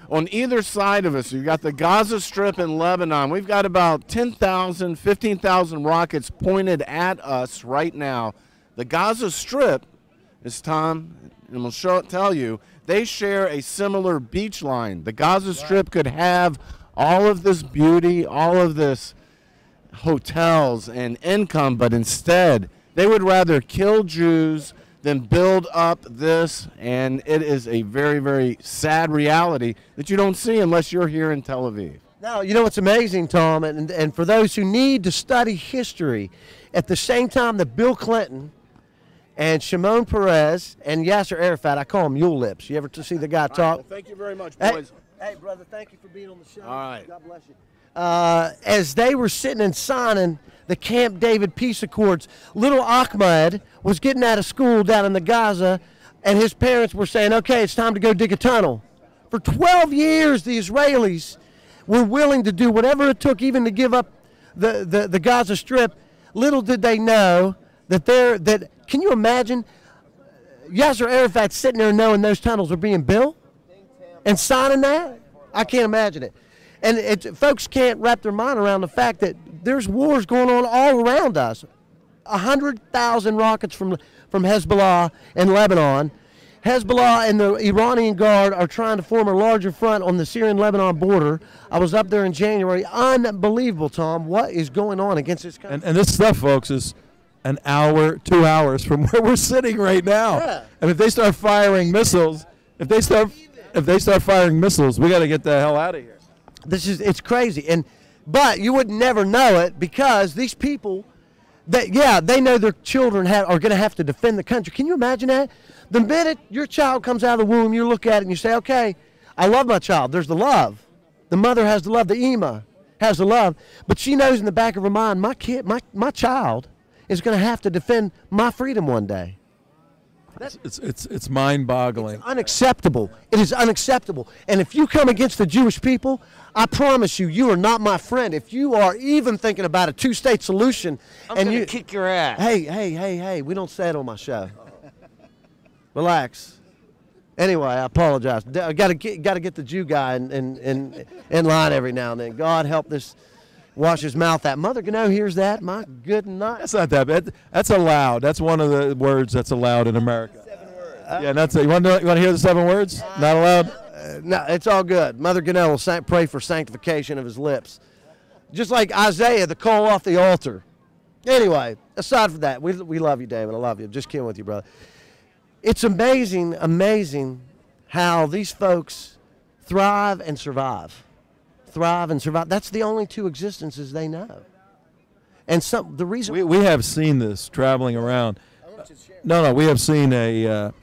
On either side of us, you've got the Gaza Strip in Lebanon. We've got about 10,000, 15,000 rockets pointed at us right now. The Gaza Strip, as Tom will tell you, they share a similar beach line. The Gaza Strip could have all of this beauty, all of this hotels and income, but instead they would rather kill Jews than build up this, and it is a very, very sad reality that you don't see unless you're here in Tel Aviv. Now, what's amazing, Tom, and for those who need to study history, at the same time that Bill Clinton and Shimon Peres and Yasser Arafat, I call him mule lips. You ever see the guy talk? Well, thank you very much, boys. Hey, brother, thank you for being on the show. All right. God bless you. As they were sitting and signing the Camp David peace accords, little Ahmed was getting out of school down in the Gaza and his parents were saying, okay, it's time to go dig a tunnel. For 12 years, the Israelis were willing to do whatever it took, even to give up the Gaza Strip. Little did they know that can you imagine Yasser Arafat sitting there knowing those tunnels are being built and signing that? I can't imagine it. And folks can't wrap their mind around the fact that there's wars going on all around us. 100,000 rockets from Hezbollah in Lebanon. Hezbollah and the Iranian Guard are trying to form a larger front on the Syrian-Lebanon border. I was up there in January. Unbelievable, Tom. What is going on against this country? And this stuff, folks, is an hour, 2 hours from where we're sitting right now. Yeah. And if they start firing missiles, if they start firing missiles, we got to get the hell out of here. It's crazy. But you would never know it because these people, they know their children are going to have to defend the country. Can you imagine that? The minute your child comes out of the womb, you look at it and you say, okay, I love my child. There's the love. The mother has the love. The Ema has the love. But she knows in the back of her mind, my child is going to have to defend my freedom one day. It's mind-boggling. It's unacceptable. It is unacceptable. And if you come against the Jewish people, I promise you, you are not my friend. If you are even thinking about a two-state solution, I'm going to kick your ass. Hey, we don't say it on my show. Relax. Anyway, I apologize. I got to get the Jew guy in line every now and then. God help this. Wash his mouth. That Mother Ganoe hears that. My good night. That's not that bad. That's allowed. That's one of the words that's allowed in America. 7 words. Yeah, that's it. You want to hear the 7 words? Not allowed? No, it's all good. Mother Ganoe will pray for sanctification of his lips. Just like Isaiah, the coal off the altar. Anyway, aside from that, we love you, David. I love you. Just kidding with you, brother. It's amazing how these folks thrive and survive. That's the only two existences they know. And the reason we have seen this traveling around. No, we have seen a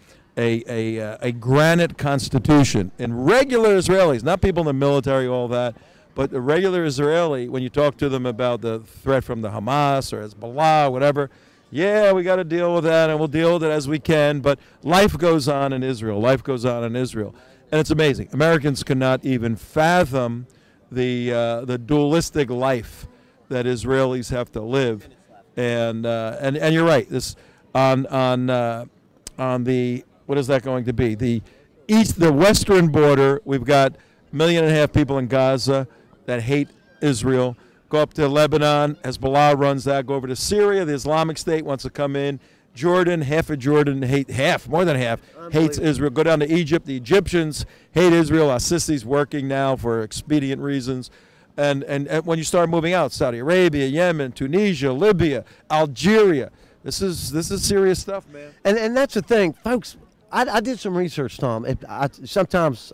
granite constitution in regular Israelis, not people in the military, all that, but the regular Israeli. When you talk to them about the threat from the Hamas or Hezbollah, whatever, yeah, we got to deal with that, and we'll deal with it as we can. But life goes on in Israel. Life goes on in Israel, and it's amazing. Americans cannot even fathom the dualistic life that Israelis have to live, and you're right. This on the what is that going to be? The western border. We've got 1.5 million people in Gaza that hate Israel. Go up to Lebanon. Hezbollah runs that. Go over to Syria. The Islamic State wants to come in. Jordan, half of Jordan more than half, hates Israel. Go down to Egypt. The Egyptians hate Israel. Al-Sisi's working now for expedient reasons. And when you start moving out, Saudi Arabia, Yemen, Tunisia, Libya, Algeria, this is serious stuff, man. And that's the thing, folks. I did some research, Tom. Sometimes,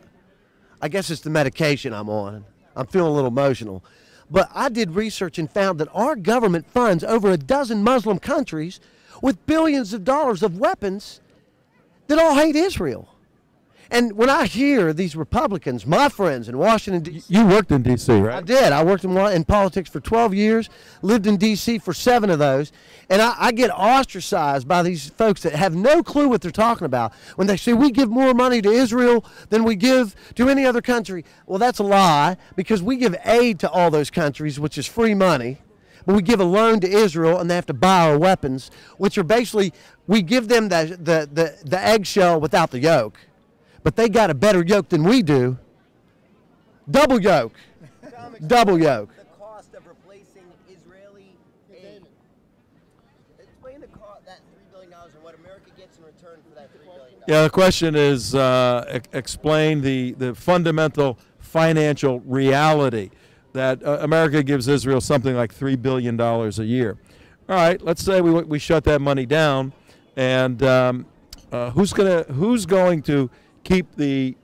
I guess it's the medication I'm on. I'm feeling a little emotional. But I did research and found that our government funds over a dozen Muslim countries with billions of dollars of weapons that all hate Israel. And when I hear these Republicans, my friends in Washington, D.C. You worked in D.C., right? I did. I worked in politics for 12 years, lived in D.C. for 7 of those, and I get ostracized by these folks that have no clue what they're talking about. When they say, we give more money to Israel than we give to any other country. Well, that's a lie, because we give aid to all those countries, which is free money. But we give a loan to Israel, and they have to buy our weapons, which are basically, we give them the eggshell without the yolk. But they got a better yoke than we do. Double yoke. Double yoke. The cost of replacing Israeli aid. Explain that $3 billion and what America gets in return for that $3 billion. Yeah, the question is explain the fundamental financial reality that America gives Israel something like $3 billion a year. All right, let's say we shut that money down, and who's going to keep the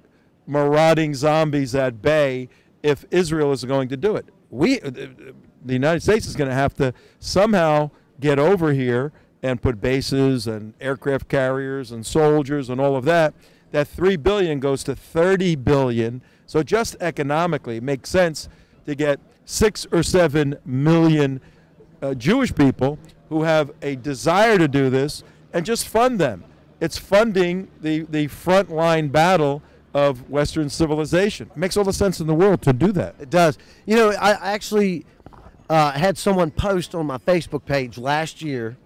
marauding zombies at bay if Israel is going to do it? The United States is going to have to somehow get over here and put bases and aircraft carriers and soldiers and all of that. That $3 billion goes to $30 billion. So just economically, it makes sense to get 6 or 7 million Jewish people who have a desire to do this and just fund them. it's funding the frontline battle of Western civilization. It makes all the sense in the world to do that. It does. You know, I actually had someone post on my Facebook page last year.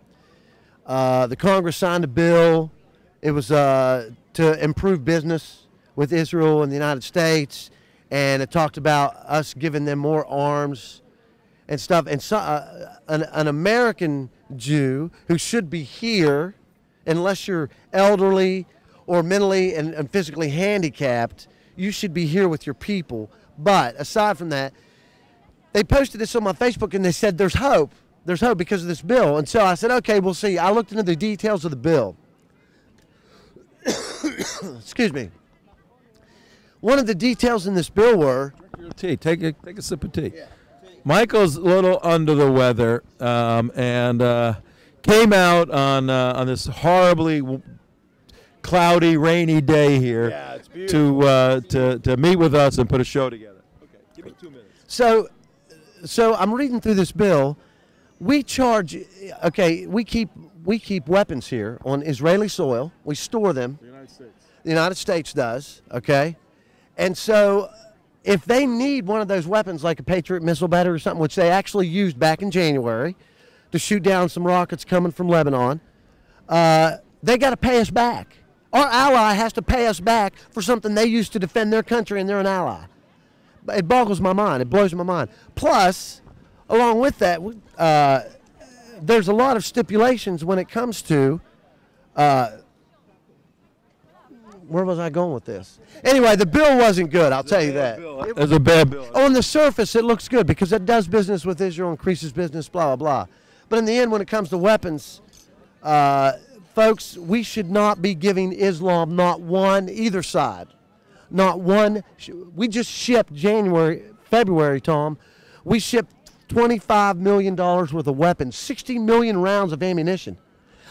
The Congress signed a bill. It was to improve business with Israel and the United States, and it talked about us giving them more arms and stuff. And so, an American Jew who should be here, unless you're elderly or mentally and physically handicapped, you should be here with your people. But aside from that, they posted this on my Facebook and they said there's hope. There's hope because of this bill. And so I said, okay, we'll see. I looked into the details of the bill. Excuse me. One of the details in this bill were... Tea. Take a sip of tea. Yeah. Michael's a little under the weather and came out on this horribly cloudy, rainy day here to meet with us and put a show together. Okay, give me 2 minutes. So I'm reading through this bill. We charge, okay, we keep weapons here on Israeli soil. We store them. The United States. The United States does, okay? And so if they need one of those weapons like a Patriot missile battery or something, which they actually used back in January to shoot down some rockets coming from Lebanon, they got to pay us back. Our ally has to pay us back for something they used to defend their country, and they're an ally. It boggles my mind. It blows my mind. Plus, along with that, there's a lot of stipulations when it comes to where was I going with this? Anyway, the bill wasn't good, I'll tell you that. It was a bad bill. On the surface, it looks good because it does business with Israel, increases business, blah, blah, blah. But in the end, when it comes to weapons, folks, we should not be giving Islam not one, either side. Not one. We just shipped February, Tom. We shipped $25 million worth of weapons, 60 million rounds of ammunition.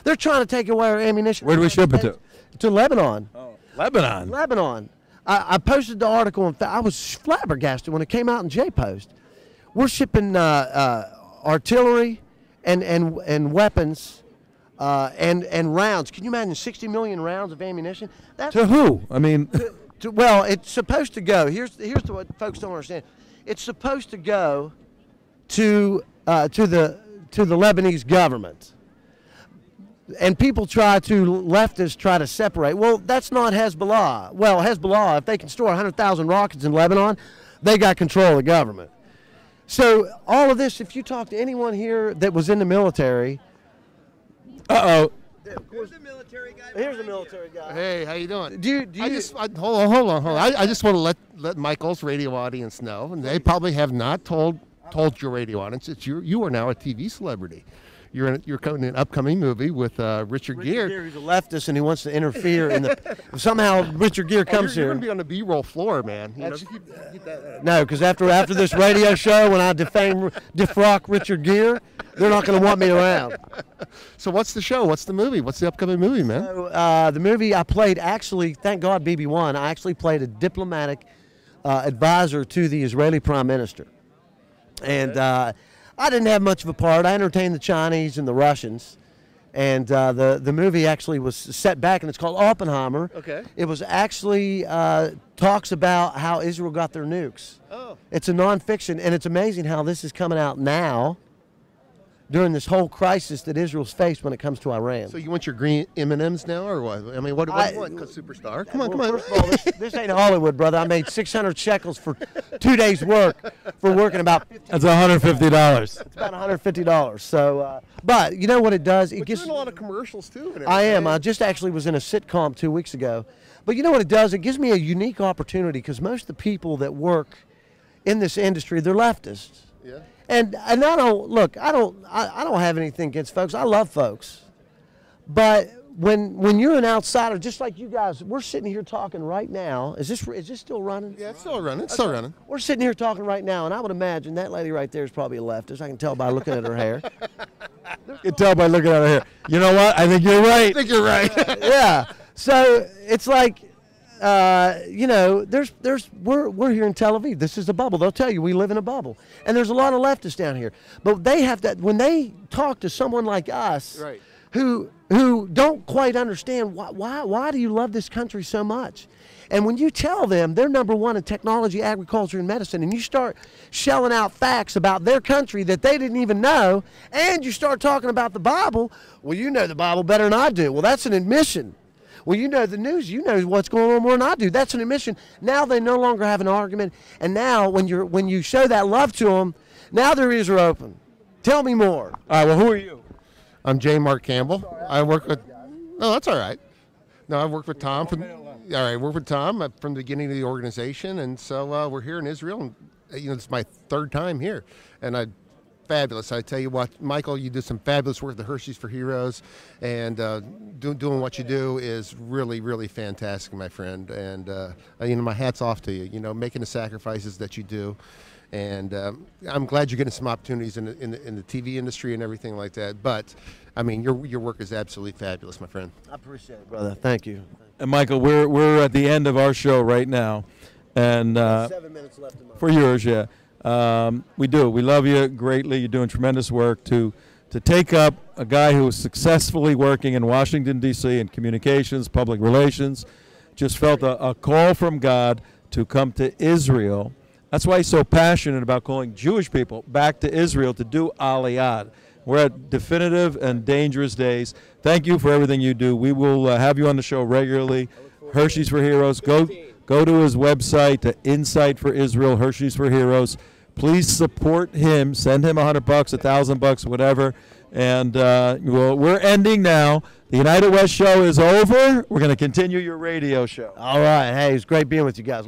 They're trying to take away our ammunition. Where do we ship it to? To Lebanon. Oh, Lebanon. Lebanon. I posted the article. In fact, I was flabbergasted when it came out in J-Post. We're shipping artillery and weapons and rounds. Can you imagine 60 million rounds of ammunition? That's to who? I mean, well, it's supposed to go. Here's what folks don't understand. It's supposed to go to the Lebanese government. And leftists try to separate. Well, that's not Hezbollah. Well, Hezbollah, if they can store 100,000 rockets in Lebanon, they got control of the government. So all of this, if you talk to anyone here that was in the military. Uh-oh. Here's the military guy. Here's the military guy. Hey, how you doing? Hold on. I just want to let Michael's radio audience know, and they probably have not told your radio audience that you are now a TV celebrity. You're in an upcoming movie with Richard Gere. He's a leftist and he wants to interfere in the. Somehow Richard Gere comes you're here. You're gonna be on the B-roll floor, man. No, because after this radio show, when I defrock Richard Gere, they're not going to want me around. So what's the show? What's the movie? What's the upcoming movie, man? So, the movie I played, actually, thank God BB won. I actually played a diplomatic advisor to the Israeli Prime Minister, and. I didn't have much of a part. I entertained the Chinese and the Russians, and the movie actually was set back, and it's called Oppenheimer. Okay. It was actually talks about how Israel got their nukes. Oh. It's a nonfiction, and it's amazing how this is coming out now during this whole crisis that Israel's faced when it comes to Iran. So you want your green M&Ms now, or what? I mean, what do you want? Superstar? Come on. First of all, this ain't Hollywood, brother. I made 600 shekels for 2 days' work for working about. That's $150. It's about $150. So, but you know what it does? But you're in a lot of commercials too. And I am. I just actually was in a sitcom 2 weeks ago. But you know what it does? It gives me a unique opportunity because most of the people that work in this industry, they're leftists. Yeah. And I don't have anything against folks. I love folks. But when you're an outsider, just like you guys, we're sitting here talking right now. Is this still running? Yeah, it's still running. It's still running. We're sitting here talking right now, and I would imagine that lady right there is probably a leftist. I can tell by looking at her hair. You can tell by looking at her hair. You know what? I think you're right. I think you're right. Yeah. So it's like, you know, we're here in Tel Aviv. This is a bubble. They'll tell you we live in a bubble, and there's a lot of leftists down here. But they have that when they talk to someone like us, right, who who don't quite understand why do you love this country so much? And when you tell them they're number one in technology, agriculture, and medicine, and you start shelling out facts about their country that they didn't even know, and you start talking about the Bible, well, you know the Bible better than I do. Well, that's an admission. Well, you know the news. You know what's going on more than I do. That's an admission. Now they no longer have an argument. And now when you show that love to them, now their ears are open. Tell me more. All right, well, who are you? I'm J. Mark Campbell. I work with. No, that's all right. No, I work with Tom. All right, work with Tom from the beginning of the organization, and so we're here in Israel, and it's my third time here, and fabulous. I tell you what, Michael, you did some fabulous work at the Hersheys for Heroes, and doing what you do is really, really fantastic, my friend. And my hat's off to you. Making the sacrifices that you do. And I'm glad you're getting some opportunities in the TV industry and everything like that. But I mean, your work is absolutely fabulous, my friend. I appreciate it, brother. Thank you. And Michael, we're at the end of our show right now, and 7 minutes left for yours, yeah. We do. We love you greatly. You're doing tremendous work to take up a guy who is successfully working in Washington D.C. in communications, public relations. Just felt a call from God to come to Israel. That's why he's so passionate about calling Jewish people back to Israel to do Aliyah. We're at definitive and dangerous days. Thank you for everything you do. We will have you on the show regularly. Hersheys for Heroes. Go to his website, Insight for Israel, Hersheys for Heroes. Please support him. Send him $100, $1,000, whatever. And we're ending now. The United West show is over. We're going to continue your radio show. All right. Hey, it's great being with you guys.